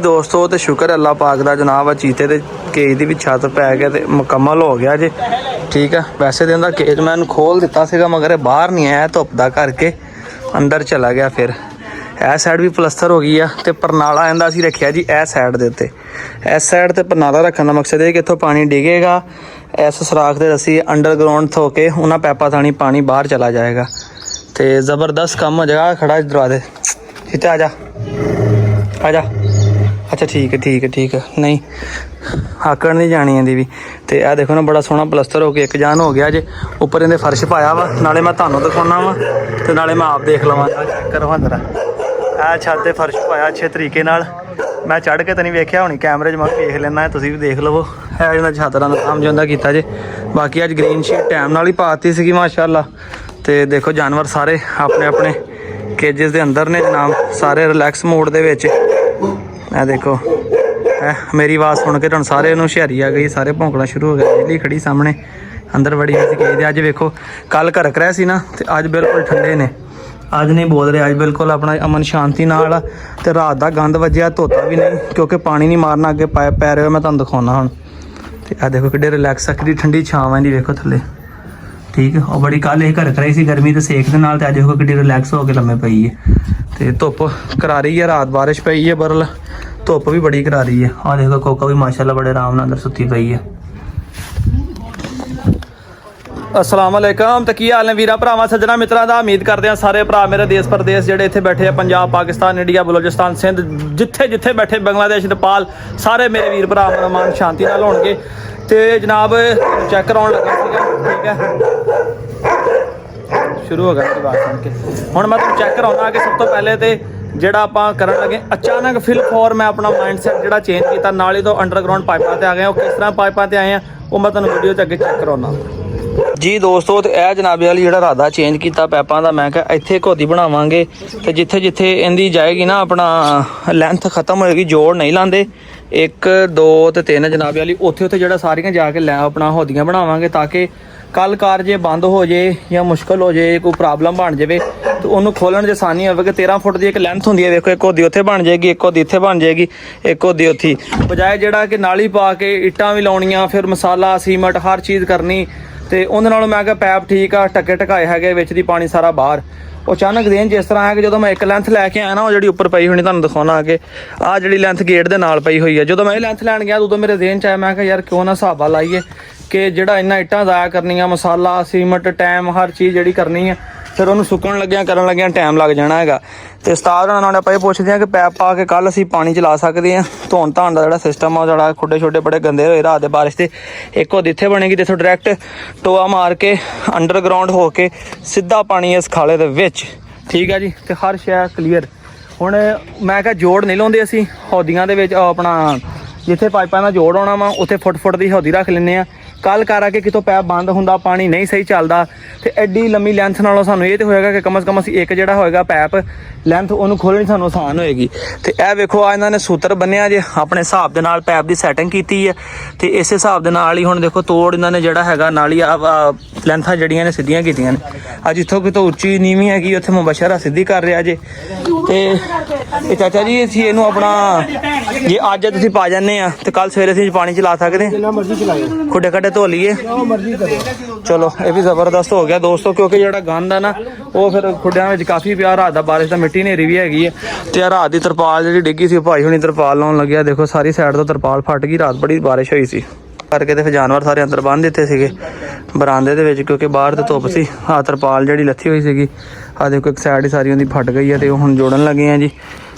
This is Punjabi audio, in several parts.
दोस्तों तो शुक्र अल्लाह पाक दा जनाब चीते ते केज दी भी छत पै गया ते मुकम्मल हो गया जे। ठीक है, वैसे तो इनका केज मैं खोल दिता सीगा मगर बाहर नहीं आया धुप दा करके अंदर चला गया। फिर ए साइड भी प्लस्तर हो गई है तो परनाला इनका असीं रखिया जी ए साइड दे उत्ते। इस साइड ते परनाला रखने का मकसद है कि इत्थों पानी डिगेगा, इस सुराख दे रस्सी अंडरग्राउंड थो के उन्होंने पैपा थानी पानी बाहर चला जाएगा तो ज़बरदस्त काम हो जाएगा। खड़ा दरवाजे इतने आ जा। अच्छा ठीक है नहीं आकड़ नहीं जानी इहदी भी। तो यह देखो ना बड़ा सोहना प्लस्तर हो के एक जान हो गया जे। उपर इन्हें फर्श पाया वा, नाले मैं तुहानूं दिखाना वा तो नाले मैं आप देख लवां। करो जरा ए छत ते फर्श पाया अच्छे तरीके नाल। मैं चढ़ के तो नहीं वेख्या, होनी कैमरे च मैं देख लेना, तुसीं भी देख लवो। है जिन्हें छत का काम जिंदा किया जे। बाकी अज ग्रीन शीट टाइम नाल ही पाती सी माशाअल्लाह। तो देखो जानवर सारे अपने अपने केजेस के अंदर ने जनाब, सारे रिलैक्स मोड दे विच। मैं देखो मेरी आवाज़ सुन के तुहानूं सारे हुशियारी आ गई, सारे भौंकना शुरू हो गए। बिजली खड़ी सामने अंदर बड़ी हुई केज। अज वेखो कल घरक रहा सी ना तो अज बिल्कुल ठंडे ने, अज नहीं बोल रहे, अज बिल्कुल अपना अमन शांति नाल। ते रात का गंद वजिया धोता भी नहीं क्योंकि पानी नहीं मारना अगे पै रहे हो। मैं तुहानूं दिखाउणा हुण। ते आ देखो किड्डे रिलैक्स आ, किड्डी ठंडी छांव है जी वेखो थल्ले। ठीक है, और बड़ी कल ये घरक रही सी गर्मी तो सेक दे नाल, ते अज देखो किड्डी रिलैक्स होकर लम्मे पई है। तो धुप करा रही है, रात बारिश पई है बरल धुप भी बड़ी करा रही है। और देखो कोका भी माशाल्लाह बड़े आराम नाल अंदर सुत्ती पई है। अस्सलाम वालेकुम, तो की हाल ने वीरा भरावां सज्जना मित्रों का। उम्मीद करते हैं सारे भरा मेरे देश प्रदेश जेडे इत्थे बैठे हैं, पंजाब पाकिस्तान इंडिया बलोचिस्तान सिंध जिथे जिथे बैठे, बांग्लादेश नेपाल, सारे मेरे वीर भरा अमन शांति नाल होणगे। तो जनाब चैक कराउण लगा सीगा। ठीक है, शुरू हो गया बात सुन के। हुण मैं तुहानूं चैक कराउणा कि सब तो पहले तो ਜਿਹੜਾ ਆਪਾਂ ਕਰਨ लगे अचानक फिल फॉर मैं अपना माइंडसैट ਜਿਹੜਾ चेंज किया, नाल ही तो अंडरग्राउंड पाइपां ते आ गए। किस तरह पाइपां ते आए हैं वो मैं तुहानूं वीडियो च अगे चैक कराउणा जी। दोस्तों तो यह जनाबे वाली जो इरादा चेंज किया पैपां का, मैं क्या इत्थे घोदी बनावांगे तो जिथे जिथे इहदी जाएगी ना अपना लेंथ खत्म होएगी, जोड़ नहीं लाते 1 2 ते 3 जनाबे वाली उत्थे उत्थे जो सारियां जाके अपना होदियां बनावांगे ताकि कल कार जे बंद हो जाए या मुश्किल हो जाए, कोई प्रॉब्लम बन जाए तो उन्होंने खोलन च आसानी हो। 13 फुट की एक लेंथ होंगी है, देखो एक होदी उत्थे बन जाएगी, एक होदी इत्थे बन जाएगी, एक होदी उत्थे, बजाय जोड़ा कि नाली पा के इट्टां भी लाउणियां, फिर मसाला सीमट हर चीज़ करनी। तो उहदे नालों मैं क्या पैप ठीक आ, टके टकाए है विच दी पानी सारा बाहर। अचानक देन जिस तरह है कि जो मैं एक लेंथ लैके आया ना, वो जी उपर पई होनी तुहानूं दिखाउणा कि आ जी लेंथ गेट के नाल पई हुई है। जो मैं लेंथ लैन गया उदों मेरे देन च आया, मैं यार क्यों ना हिसाबा लाइए कि जोड़ा इन्ना इट्टां ज़ाया करनियां, मसाला सीमट टाइम हर चीज़ जी करनी है, फिर उन्होंने सुकन लग्या करन लग्या टाइम लग जाना है। तो उस्ताद उन्होंने आप पुछते हैं कि पैप पा के कल असीं पानी चला सकते हैं। धोन धान का जो सिस्टम आ जो खुडे छोटे बड़े गंदे होए रात के बारिश से, एक होदी इत्थे बनेगी जिथों डायरैक्ट टोआ मार के अंडरग्राउंड हो के सीधा पानी इस खाले दे विच। ठीक है जी, तो हर शै क्लीयर। हुण मैं क्या जोड़ नहीं लाउंदे असीं हौदियां दे विच, अपना जिथे पाइपां का जोड़ होना वा उत्थे फुट की हौदी रख लैंदे आ। कल कर आके कितों पैप बंद होंदा, पानी नहीं सही चलता तो एड्डी लंबी लेंथ नालों सानूं ये तो होएगा कि कम से कम असीं एक जिहड़ा होएगा पैप लेंथ उन्होंने खोलनी सानूं आसान होएगी। तो यह वेखो आ इन्होंने सूत्र बन्निया जे अपने हिसाब के नाल पैप की सैटिंग की है। तो इस हिसाब के नाल ही हुण देखो तोड़ इन्होंने जिहड़ा हैगा नाल ही लेंथां जिहड़ियां ने सीधियां कीतियां ने। अज जिथों कितों उच्ची नीवीं हैगी उत्थे मुबशरा सीधी कर रहा जे। तो चाचा जी असीं इहनूं अपना जे अज तुसीं पा जाने आ तो कल सवेरे असीं पानी चला सकदे हैं, खुडे खड्डे धो लीए। चलो ये भी जबरदस्त हो गया दोस्तों, क्योंकि जो गंद है ना वो फिर खुड्डियां में काफ़ी प्यार रात का बारिश का मिट्टी नेरी भी हैगी है। तो रात की तरपाल जी डिग्गी सी, भाई हुणी तरपाल लाउण लग्या, देखो सारी साइड तो तरपाल फट गई, रात बड़ी बारिश हुई सी करके। तो फिर जानवर सारे अंदर बंद दिते सीगे बरांदे दे विच, क्योंकि बाहर तो धुप सी। आ तरपाल जी लत्थी हुई सी, आ देखो एक साइड ही सारी उनकी फट गई है। तो हुण जोड़न लगे हैं जी,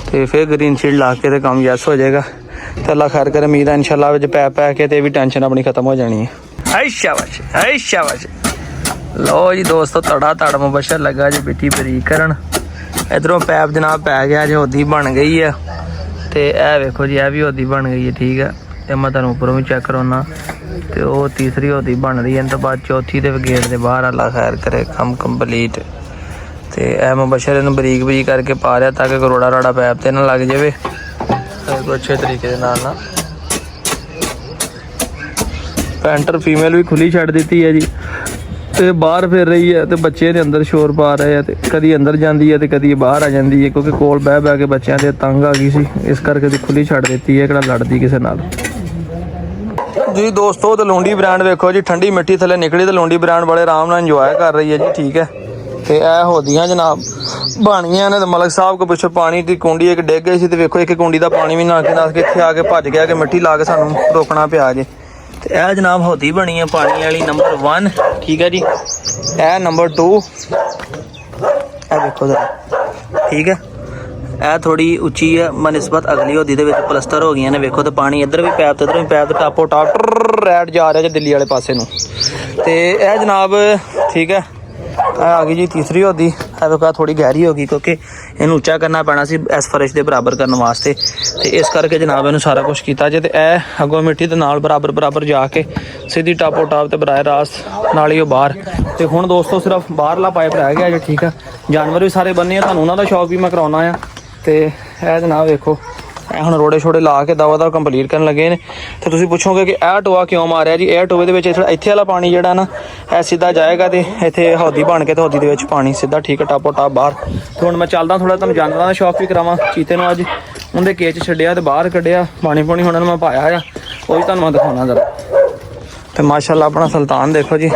तो फिर ग्रीन शीट ला के तो काम यस हो जाएगा। तो अल्लाह खैर करे, उम्मीद है इंशाल्लाह पैप पै के तो भी टेंशन अपनी खत्म हो जानी है। शाबाश लो जी दोस्तों, तड़ा तड़ मुबशर लगा जी बेटी बरी करन। इधरों पैप जनाब पै गया जी, होदी बन गई है। तो यह वेखो जी, यह भी होदी बन गई है। ठीक है, तो मैं तुहानूं उपरों भी चैक कराउणा, तो वो तीसरी होदी बन रही है, तो बाद चौथी तो गेट के बाहर अल्लाह खैर करे कम कंप्लीट। तो यह मुबशर इन्हूं बरीक बरीक करके पा रहा ताकि करोड़ा राड़ा पैप तो ना लग जाए, अच्छे तरीके के नाल ना। पेंटर फीमेल भी खुली छड़ दी है जी। ਤੇ ਬਾਹਰ ਫਿਰ ਰਹੀ ਹੈ ਤੇ ਬੱਚੇ ਨੇ ਅੰਦਰ ਸ਼ੋਰ ਪਾ ਰਹੇ ਆ ਤੇ ਕਦੀ ਅੰਦਰ ਜਾਂਦੀ ਹੈ ਤੇ ਕਦੀ ਬਾਹਰ ਆ ਜਾਂਦੀ ਹੈ, ਕਿਉਂਕਿ ਕੋਲ ਬਹਿ ਬਹਿ ਕੇ ਬੱਚਿਆਂ ਦੇ ਤੰਗ ਆ ਗਈ ਸੀ, ਇਸ ਕਰਕੇ ਦੀ ਖੁੱਲੀ ਛੱਡ ਦਿੱਤੀ ਹੈ, ਕਿਹੜਾ ਲੜਦੀ ਕਿਸੇ ਨਾਲ। ਜੀ ਦੋਸਤੋ ਤਲੂੰਡੀ ਬ੍ਰਾਂਡ ਵੇਖੋ ਜੀ, ਠੰਡੀ ਮਿੱਟੀ ਥੱਲੇ ਨਿਕਲੀ, ਤਲੂੰਡੀ ਬ੍ਰਾਂਡ ਬੜੇ ਆਰਾਮ ਨਾਲ ਇੰਜੋਏ ਕਰ ਰਹੀ ਹੈ ਜੀ। ਠੀਕ ਹੈ, ਤੇ ਇਹ ਹੋਦੀਆਂ ਜਨਾਬ ਬਾਣੀਆਂ ਨੇ ਤੇ ਮਲਕ ਸਾਹਿਬ ਕੋ ਪਿੱਛੇ ਪਾਣੀ ਦੀ ਕੁੰਡੀ ਇੱਕ ਡਿੱਗ ਗਈ ਸੀ ਤੇ ਵੇਖੋ ਇੱਕ ਕੁੰਡੀ ਦਾ ਪਾਣੀ ਵੀ ਨਾ ਕੇ ਇੱਥੇ ਆ ਕੇ ਭੱਜ ਗਿਆ ਕਿ ਮਿੱਟੀ ਲਾ ਕੇ ਸਾਨੂੰ ਰੋਕਣਾ ਪਿਆ ਜੇ। ਤੇ ਇਹ ਜਨਾਬ ਹੋਦੀ ਬਣੀ ਹੈ ਪਾਣੀ ਵਾਲੀ ਨੰਬਰ 1। ਠੀਕ ਹੈ ਜੀ, ਇਹ ਨੰਬਰ 2 ਇਹ ਦੇਖੋ ਜਰਾ। ਠੀਕ ਹੈ, ਇਹ ਥੋੜੀ ਉੱਚੀ ਹੈ ਬਨਿਸਬਤ ਅਗਲੀ ਹੋਦੀ ਦੇ ਵਿੱਚ ਪਲਸਤਰ ਹੋ ਗਈਆਂ ਨੇ ਵੇਖੋ, ਤੇ ਪਾਣੀ ਇੱਧਰ ਵੀ ਪੈਪ ਤੇ ਇੱਧਰ ਵੀ ਪੈਪ ਤੇ ਟਾਪੋ ਟਾਪ ਰੈਡ ਜਾ ਰਿਹਾ ਜੀ ਦਿੱਲੀ ਵਾਲੇ ਪਾਸੇ ਨੂੰ। ਤੇ ਇਹ ਜਨਾਬ ਠੀਕ ਹੈ ਆ ਗਈ ਜੀ ਤੀਸਰੀ ਹੋਦੀ। ਇਹ ਵੇਖੋ ਥੋੜੀ ਗਹਿਰੀ ਹੋ ਗਈ ਕਿਉਂਕਿ ਇਹਨੂੰ ਉੱਚਾ ਕਰਨਾ ਪੈਣਾ ਸੀ ਇਸ ਫਰਸ਼ ਦੇ ਬਰਾਬਰ ਕਰਨ ਵਾਸਤੇ, ਤੇ ਇਸ ਕਰਕੇ ਜਨਾਬ ਇਹਨੂੰ ਸਾਰਾ ਕੁਝ ਕੀਤਾ ਜੇ। ਤੇ ਇਹ ਅੱਗੋਂ ਮਿੱਟੀ ਦੇ ਨਾਲ ਬਰਾਬਰ ਜਾ ਕੇ ਸਿੱਧੀ ਟਾਪੋ ਟਾਪ ਤੇ ਬਰਾਏ ਰਾਸਤ ਨਾਲ ਹੀ ਉਹ ਬਾਹਰ। ਤੇ ਹੁਣ ਦੋਸਤੋ ਸਿਰਫ ਬਾਹਰਲਾ ਪਾਈਪ ਰਹਿ ਗਿਆ ਜੀ। ਠੀਕ ਆ, ਜਾਨਵਰ ਵੀ ਸਾਰੇ ਬੰਨੇ ਆ, ਤੁਹਾਨੂੰ ਉਹਨਾਂ ਦਾ ਸ਼ੌਕ ਵੀ ਮੈਂ ਕਰਾਉਣਾ ਆ। ਤੇ ਇਹ ਜਨਾਬ ਵੇਖੋ ਇਹ ਹੁਣ ਰੋੜੇ ਛੋੜੇ ਲਾ ਕੇ ਦਵਾ ਕੰਪਲੀਟ ਕਰਨ ਲੱਗੇ ਨੇ। ਤੇ ਤੁਸੀਂ ਪੁੱਛੋਗੇ ਕਿ ਇਹ ਟੋਆ ਕਿਉਂ ਮਾਰਿਆ ਜੀ? ਇਹ ਟੋਏ ਦੇ ਵਿੱਚ ਇੱਥੇ ਵਾਲਾ ਪਾਣੀ ਜਿਹੜਾ ਨਾ ਇਹ ਸਿੱਧਾ ਜਾਏਗਾ ਤੇ ਇੱਥੇ ਹੌਦੀ ਬਣ ਕੇ ਤੇ ਹੌਦੀ ਦੇ ਵਿੱਚ ਪਾਣੀ ਸਿੱਧਾ ਠੀਕ ਟਾਪੋ ਟਾਪ ਬਾਹਰ। ਤੇ ਹੁਣ ਮੈਂ ਚੱਲਦਾ ਥੋੜਾ ਤੁਹਾਨੂੰ ਜਾਨਵਰਾਂ ਦਾ ਸ਼ੌਕ ਵੀ ਕਰਾਵਾਂ। ਚੀਤੇ ਨੂੰ ਅੱਜ ਉਹਦੇ ਕੇਜ ਛੱਡਿਆ ਤੇ ਬਾਹਰ ਕੱਢਿਆ, ਪਾਣੀ ਪੂਣੀ ਹੁਣ ਮੈਂ ਪਾਇਆ ਆ, ਉਹ ਵੀ ਤੁਹਾਨੂੰ ਮੈਂ ਦਿਖਾਉਣਾ ਜ਼ਰਾ। ਤੇ ਮਾਸ਼ਾਅੱਲਾ ਆਪਣਾ ਸੁਲਤਾਨ ਦੇਖੋ ਜੀ,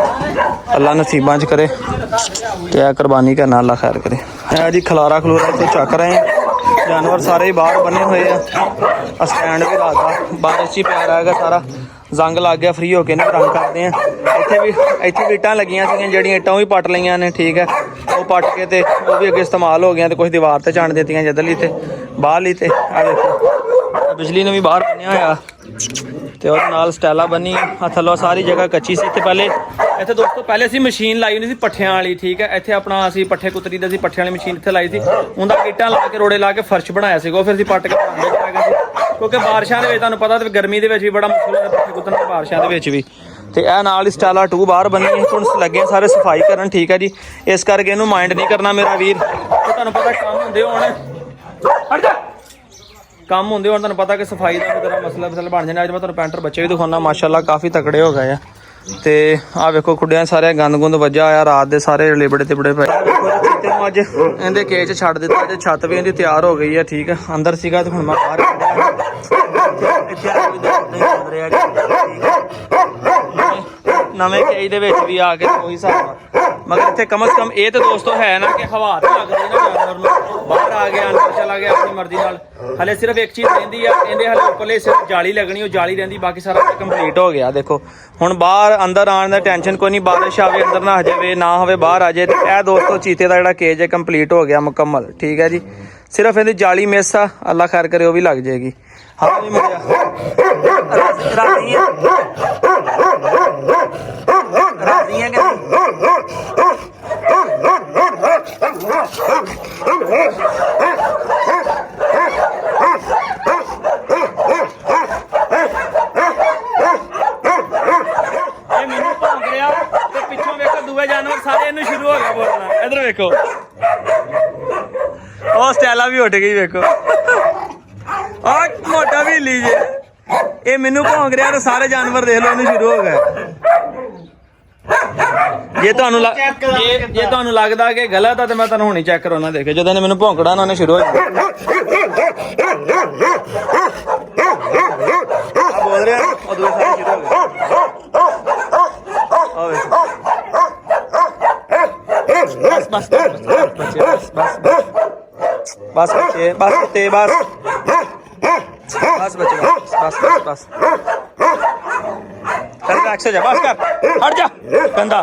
ਅੱਲਾ ਨਸੀਬਾਂ 'ਚ ਕਰੇ ਤੇ ਇਹ ਕੁਰਬਾਨੀ ਕਰਨਾ ਅੱਲਾ ਖੈਰ ਕਰੇ। ਇਹ ਜੀ ਖਲਾਰਾ ਖਲੂਰਾ ਇੱਥੇ ਚੱਕ ਰਹੇ ਜਾਨਵਰ ਸਾਰੇ ਹੀ ਬਾਹਰ ਬੰਨੇ ਹੋਏ ਆ। ਸਟੈਂਡ ਵੀ ਲਾਤਾ, ਬਾਰਿਸ਼ 'ਚ ਹੀ ਪਿਆ ਹੈਗਾ ਸਾਰਾ, ਜ਼ੰਗ ਲੱਗ ਗਿਆ, ਫ੍ਰੀ ਹੋ ਕੇ ਇਹਨੂੰ ਰੰਗ ਕਰਦੇ ਆ। ਇੱਥੇ ਵੀ ਇੱਟਾਂ ਲੱਗੀਆਂ ਸੀਗੀਆਂ ਜਿਹੜੀਆਂ ਇੱਟਾਂ ਵੀ ਪੱਟ ਲਈਆਂ ਨੇ। ਠੀਕ ਹੈ, ਉਹ ਪੱਟ ਕੇ ਤੇ ਉਹ ਵੀ ਅੱਗੇ ਇਸਤੇਮਾਲ ਹੋ ਗਈਆਂ ਤੇ ਕੁਝ ਦੀਵਾਰ ਤੇ ਚਣ ਦਿੱਤੀਆਂ ਇੱਧਰਲੀ ਤੇ ਬਾਹਰਲੀ। ਤੇ ਆ ਦੇਖੋ ਬਿਜਲੀ ਨੂੰ ਵੀ ਬਾਹਰ ਬੰਨਿਆ ਹੋਇਆ ਤੇ ਉਹਦੇ ਨਾਲ ਸਟੈਲਾ ਬੰਨੀ ਆ। ਥੱਲੋਂ ਸਾਰੀ ਜਗ੍ਹਾ ਕੱਚੀ ਸੀ। ਇੱਥੇ ਪਹਿਲੇ ਇੱਥੇ ਦੋਸਤੋ ਪਹਿਲੇ ਅਸੀਂ ਮਸ਼ੀਨ ਲਾਈ ਹੁੰਦੀ ਸੀ ਪੱਠਿਆਂ ਵਾਲੀ। ਠੀਕ ਹੈ, ਇੱਥੇ ਆਪਣਾ ਅਸੀਂ ਪੱਠੇ ਕੁਤਰੀ ਦਾ ਸੀ, ਪੱਠਿਆਂ ਵਾਲੀ ਮਸ਼ੀਨ ਇੱਥੇ ਲਾਈ ਸੀ, ਉਹਦਾ ਇੱਟਾਂ ਲਾ ਕੇ ਰੋੜੇ ਲਾ ਕੇ ਫਰਸ਼ ਬਣਾਇਆ ਸੀਗਾ। ਉਹ ਫਿਰ ਅਸੀਂ ਪੱਟ ਕੇ ਬਣਾਉਂਦੇ ਹੈਗੇ ਸੀ, ਕਿਉਂਕਿ ਬਾਰਿਸ਼ਾਂ ਦੇ ਵਿੱਚ ਤੁਹਾਨੂੰ ਪਤਾ ਤੇ ਗਰਮੀ ਦੇ ਵਿੱਚ ਵੀ ਬੜਾ ਮੁਸ਼ਕਿਲ ਹੁੰਦਾ ਪੱਠੇ ਕੁਤਰਨ, ਬਾਰਿਸ਼ਾਂ ਦੇ ਵਿੱਚ ਵੀ। ਤੇ ਇਹ ਨਾਲ ਹੀ ਸਟੈਲਾ 2 ਬਾਹਰ ਬੰਨੀ ਹੁਣ ਲੱਗੇ ਸਾਰੇ ਸਫਾਈ ਕਰਨ। ਠੀਕ ਹੈ ਜੀ, ਇਸ ਕਰਕੇ ਇਹਨੂੰ ਮਾਈਂਡ ਨਹੀਂ ਕਰਨਾ ਮੇਰਾ ਵੀਰ। ਤੇ ਤੁਹਾਨੂੰ ਪਤਾ ਕੰਮ ਹੁੰਦੇ ਹੋਣ ਤੁਹਾਨੂੰ ਪਤਾ ਕਿ ਸਫਾਈ ਦਾ ਤੇਰਾ ਮਸਲਾ ਬਣ ਜਾਣਾ। ਅੱਜ ਮੈਂ ਤੁਹਾਨੂੰ ਪੈਂਟਰ ਬੱਚੇ ਵੀ ਦਿਖਾਉਣਾ, ਮਾਸ਼ਾਅੱਲਾ ਕਾਫੀ ਤਕੜੇ ਹੋ ਗਏ ਆ। ਤੇ ਆਹ ਵੇਖੋ ਖੁੱਡਿਆਂ ਸਾਰੇ ਗੰਦ ਗੁੰਦ ਵੱਜਾ ਆਇਆ, ਰਾਤ ਦੇ ਸਾਰੇ ਲਿਬੜੇ ਤਿਬੜੇ ਪਏ। ਚੀਤੇ ਨੂੰ ਅੱਜ ਇਹਦੇ ਕੇਜ ਛੱਡ ਦਿੱਤਾ ਤੇ ਛੱਤ ਵੀ ਇਹਦੀ ਤਿਆਰ ਹੋ ਗਈ ਹੈ। ਠੀਕ ਹੈ, ਅੰਦਰ ਸੀਗਾ ਤੇ ਹੁਣ ਮੈਂ ਬਾਹਰ ਨਵੇਂ ਕੇਜ ਦੇ ਵਿੱਚ ਵੀ ਆ ਕੇ ਉਹੀ ਹਿਸਾਬ, ਮਗਰ ਇੱਥੇ ਕਮ ਸੇ ਕਮ ਇਹ ਤੇ ਦੋਸਤੋ ਹੈ ਨਾ ਕਿ ਹਵਾ ਤਾਂ ਲੱਗਦੀ ਨਾ ਜਾਨਵਰ ਨੂੰ, ਬਾਹਰ ਆ ਗਿਆ ਅੰਦਰ ਚਲਾ ਗਿਆ ਆਪਣੀ ਮਰਜ਼ੀ ਨਾਲ। ਹਲੇ ਸਿਰਫ ਇੱਕ ਚੀਜ਼ ਰਹਿੰਦੀ ਆ, ਇਹਦੇ ਹਲੇ ਉੱਪਰਲੇ ਸਿਰਫ ਜਾਲੀ ਲੱਗਣੀ, ਉਹ ਜਾਲੀ ਰਹਿੰਦੀ, ਬਾਕੀ ਸਾਰਾ ਕੁਝ ਕੰਪਲੀਟ ਹੋ ਗਿਆ। ਦੇਖੋ ਹੁਣ ਬਾਹਰ ਅੰਦਰ ਆਉਣ ਦਾ ਟੈਨਸ਼ਨ ਕੋਈ ਨਹੀਂ, ਬਾਰਿਸ਼ ਆਵੇ ਅੰਦਰ ਨਾ ਆ ਜਾਵੇ, ਨਾ ਹੋਵੇ ਬਾਹਰ ਆ ਜਾਏ। ਤੇ ਇਹ ਦੋਸਤੋ ਚੀਤੇ ਦਾ ਜਿਹੜਾ ਕੇਜ ਹੈ ਕੰਪਲੀਟ ਹੋ ਗਿਆ ਮੁਕੰਮਲ। ਠੀਕ ਹੈ ਜੀ, ਸਿਰਫ ਇਹਦੀ ਜਾਲੀ ਮਿਸ ਆ, ਅੱਲਾ ਖੈਰ ਕਰੇ ਉਹ ਵੀ ਲੱਗ ਜਾਏਗੀ। ਹਾਂ ਵੀ ਮੁੜਿਆ ਰਾਜ਼ੀ ਹੈ ਕਿ ਮੈਨੂੰ ਭੌਂਕ ਰਿਹਾ ਤੇ ਪਿੱਛੋਂ ਵੇਖੋ ਦੂਏ ਜਾਨਵਰ ਸਾਰੇ ਇਹਨੂੰ ਸ਼ੁਰੂ ਹੋ ਗਿਆ ਬੋਲਣਾ। ਇੱਧਰ ਵੇਖੋ ਉਹ ਸਟੈਲਾ ਵੀ ਉੱਠ ਗਈ, ਵੇਖੋ ਆ ਮੋਟਾ ਵੀ ਲੀ ਜੇ, ਇਹ ਮੈਨੂੰ ਭੌਂਕ ਰਿਹਾ ਤੇ ਸਾਰੇ ਜਾਨਵਰ ਦੇਖ ਲਓ ਇਹਨੂੰ ਸ਼ੁਰੂ ਹੋ ਗਏ। ਜੇ ਤੁਹਾਨੂੰ ਲੱਗਦਾ ਕਿ ਗਲਤ ਆ ਤੇ ਮੈਂ ਤੁਹਾਨੂੰ ਹੁਣੀ ਚੈੱਕ ਕਰਾਉਣਾ। ਦੇਖੋ ਜਦੋਂ ਇਹਨੇ ਮੈਨੂੰ ਭੌਂਕੜਾ ਨਾ ਉਹਨੇ ਸ਼ੁਰੂ ਹੋ ਜਾਣਾ ਬੋਲ ਰਿਹਾ, ਉਹ ਦੂਏ ਸਾਰੇ ਸ਼ੁਰੂ ਹੋ ਗਏ। ਬਸ ਬਸ ਬਸ ਬੱਚੇ ਬਸ ਕੁੱਤੇ ਬਸ ਬਸ ਬੱਚੇ ਬਸ रिलैक्स हो जा, बस कर, हट जा गंदा,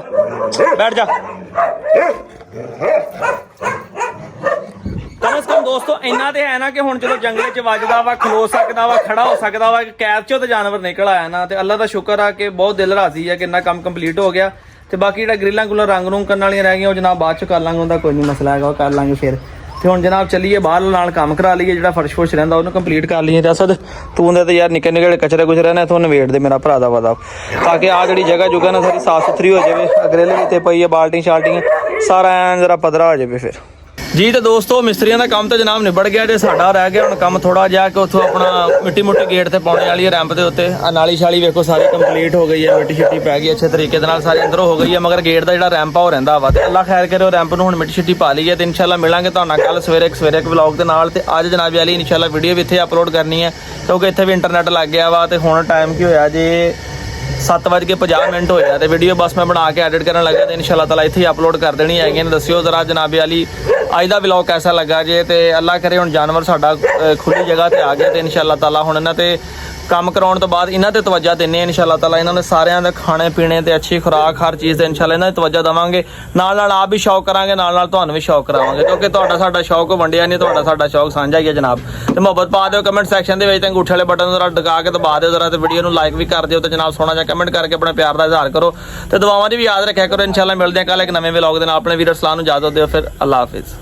बैठ जा। कम से कम दोस्तों इन्ना तो है ना कि हुण चलो जंगल च वजदा वा, खलो सकदा वा, खड़ा हो सकदा वा, कैद चों तो जानवर निकल आया ना, तो अल्लाह दा शुक्र आ कि बहुत दिल राजी है कि इन्ना काम कंप्लीट हो गया। तो बाकी जो ग्रिलां गुलां रंग रूंग करने वाली रह गई जनाब बाद च कर लांगे, उनका कोई नहीं मसला है, कर लांगे फिर। ਤੇ ਹੁਣ ਜਨਾਬ ਚੱਲੀਏ ਬਾਹਰ ਨਾਲ ਕੰਮ ਕਰਾ ਲਈਏ, ਜਿਹੜਾ ਫਰਸ਼ ਫੁਰਸ਼ ਰਹਿੰਦਾ ਉਹਨੂੰ ਕੰਪਲੀਟ ਕਰ ਲਈਏ। ਅਸਦ ਤੂੰ ਦੇ ਤੇ ਯਾਰ ਨਿੱਕੇ ਨਿੱਕੇ ਕਚਰੇ ਕੁਚਰੇ ਨੇ ਇੱਥੋਂ ਨਵੇੜ ਦੇ ਮੇਰਾ ਭਰਾ ਦਾ ਵਾਦਾ, ਤਾਂ ਕਿ ਆ ਜਿਹੜੀ ਜਗ੍ਹਾ ਜੁਗਾ ਨਾ ਸਾਰੀ ਸਾਫ਼ ਸੁਥਰੀ ਹੋ ਜਾਵੇ। ਗ੍ਰਿਲ ਵੀ ਤੇ ਪਈ ਹੈ, ਬਾਲਟੀਆਂ ਸ਼ਾਲਟੀਆਂ ਸਾਰਾ ਐਨ ਜਰਾ ਪੱਧਰਾ ਹੋ ਜਾਵੇ। ਫਿਰ ਜੀ ਤੇ ਦੋਸਤੋ ਮਿਸਤਰੀਆਂ ਦਾ ਕੰਮ ਤਾਂ ਜਨਾਬ ਨਿਬੜ ਗਿਆ ਜੇ ਸਾਡਾ ਰਹਿ ਗਿਆ ਹੁਣ ਕੰਮ ਥੋੜਾ ਜਿਹਾ ਕਿ ਉੱਥੋਂ ਆਪਣਾ ਮਿੱਟੀ ਮੁੱਟੀ ਗੇਟ ਤੇ ਪਾਉਣੇ ਵਾਲੀ ਹੈ ਰੈਂਪ ਦੇ ਉੱਤੇ ਆ ਨਾਲੀ ਛਾਲੀ ਵੇਖੋ ਸਾਰੀ ਕੰਪਲੀਟ ਹੋ ਗਈ ਹੈ ਮਿੱਟੀ ਛਿੱਟੀ ਪੈ ਗਈ ਅੱਛੇ ਤਰੀਕੇ ਦੇ ਨਾਲ ਸਾਰੀ ਅੰਦਰੋਂ ਹੋ ਗਈ ਹੈ ਮਗਰ ਗੇਟ ਦਾ ਜਿਹੜਾ ਰੈਂਪ ਆ ਉਹ ਰਹਿੰਦਾ ਵਾ ਤੇ ਅੱਲਾ ਖੈਰ ਕਰੇ ਉਹ ਰੈਂਪ ਨੂੰ ਹੁਣ ਮਿੱਟੀ ਛਿੱਟੀ ਪਾ ਲਈ ਹੈ ਤੇ ਇਨਸ਼ਾਅੱਲਾ ਮਿਲਾਂਗੇ ਤੁਹਾਨੂੰ ਕੱਲ ਸਵੇਰੇ ਇੱਕ ਵਲੌਗ ਦੇ ਨਾਲ ਤੇ ਅੱਜ ਜਨਾਬ ਵਾਲੀ ਇਨਸ਼ਾਅੱਲਾ ਵੀਡੀਓ ਵੀ ਇੱਥੇ ਅਪਲੋਡ ਕਰਨੀ ਹੈ ਕਿਉਂਕਿ ਇੱਥੇ ਵੀ ਇੰਟਰਨੈਟ ਲੱਗ ਗਿਆ ਵਾ ਤੇ ਹੁਣ ਟਾਈਮ ਕੀ ਹੋਇਆ ਜੇ 7:50 ਹੋਇਆ ਤੇ ਵੀਡੀਓ ਬਸ ਮੈਂ ਬਣਾ ਕੇ ਐਡਿਟ ਕਰਨ ਲੱਗਾ ਤੇ ਇਨਸ਼ਾਅੱਲਾ ਤਾਲਾ ਇੱਥੇ ਹੀ ਅਪਲੋਡ ਕਰ ਦੇਣੀ ਹੈਗੀ ਨੇ ਦੱਸਿਓ ਜ਼ਰਾ ਜਨਾਬ ਵਾਲੀ ਅੱਜ ਦਾ ਵਲੌਗ ਕੈਸਾ ਲੱਗਾ ਜੇ ਤੇ ਅੱਲਾ ਕਰੇ ਹੁਣ ਜਾਨਵਰ ਸਾਡਾ ਖੁੱਲੀ ਜਗ੍ਹਾ ਤੇ ਆ ਗਿਆ ਤੇ ਇਨਸ਼ਾਅੱਲਾ ਤਾਲਾ ਹੁਣ ਇਹਨਾਂ ਤੇ ਕੰਮ ਕਰਾਉਣ ਤੋਂ ਬਾਅਦ ਇਹਨਾਂ ਤੇ ਤਵੱਜਾ ਦਿੰਨੇ ਇਨਸ਼ਾਅੱਲਾ ਤਾਲਾ ਇਹਨਾਂ ਦੇ ਸਾਰਿਆਂ ਦੇ ਖਾਣੇ ਪੀਣੇ ਤੇ ਅੱਛੀ ਖੁਰਾਕ ਹਰ ਚੀਜ਼ ਤੇ ਇਨਸ਼ਾਅੱਲਾ ਇਹਨਾਂ ਦੀ ਤਵੱਜਾ ਦੇਵਾਂਗੇ ਨਾਲ ਨਾਲ ਆਪ ਵੀ ਸ਼ੌਕ ਕਰਾਂਗੇ ਨਾਲ ਨਾਲ ਤੁਹਾਨੂੰ ਵੀ ਸ਼ੌਕ ਕਰਾਵਾਂਗੇ ਕਿਉਂਕਿ ਤੁਹਾਡਾ ਸਾਡਾ ਸ਼ੌਕ ਵੰਡਿਆ ਨਹੀਂ ਤੁਹਾਡਾ ਸਾਡਾ ਸ਼ੌਕ ਸਾਂਝਾ ਹੀ ਹੈ ਜਨਾਬ ਤੇ ਮੁਹੱਬਤ ਪਾ ਦਿਓ ਕਮੈਂਟ ਸੈਕਸ਼ਨ ਦੇ ਵਿੱਚ ਤੇ ਅੰਗੂਠੇ ਵਾਲੇ ਬਟਨ ਜ਼ਰਾ ਦਬਾ ਕੇ ਦਬਾ ਦਿਓ ਜ਼ਰਾ ਤੇ ਵੀਡੀਓ ਨੂੰ ਲਾਈਕ ਵੀ ਕਰ ਦਿਓ ਤੇ ਜਨਾਬ ਸੋਹਣਾ ਜਿਹਾ ਕਮੈਂਟ ਕਰਕੇ ਆਪਣਾ ਪਿਆਰ ਦਾ ਇਜ਼ਹਾਰ ਕਰੋ ਤੇ ਦੁਆਵਾਂ ਦੀ ਵੀ ਯਾਦ ਰੱਖਿਆ ਕਰੋ ਇਨਸ਼ਾਅੱਲਾ ਮਿਲਦੇ ਹਾਂ ਕੱਲ ਇੱਕ ਨਵੇਂ ਵਲੌਗ ਦੇ ਨਾਲ ਆਪਣੇ ਵੀਰ ਅਰਸਲਾਨ ਨੂੰ ਇਜਾਜ਼ਤ ਦਿਓ ਫਿਰ ਅੱਲਾ ਹਾਫਿਜ਼।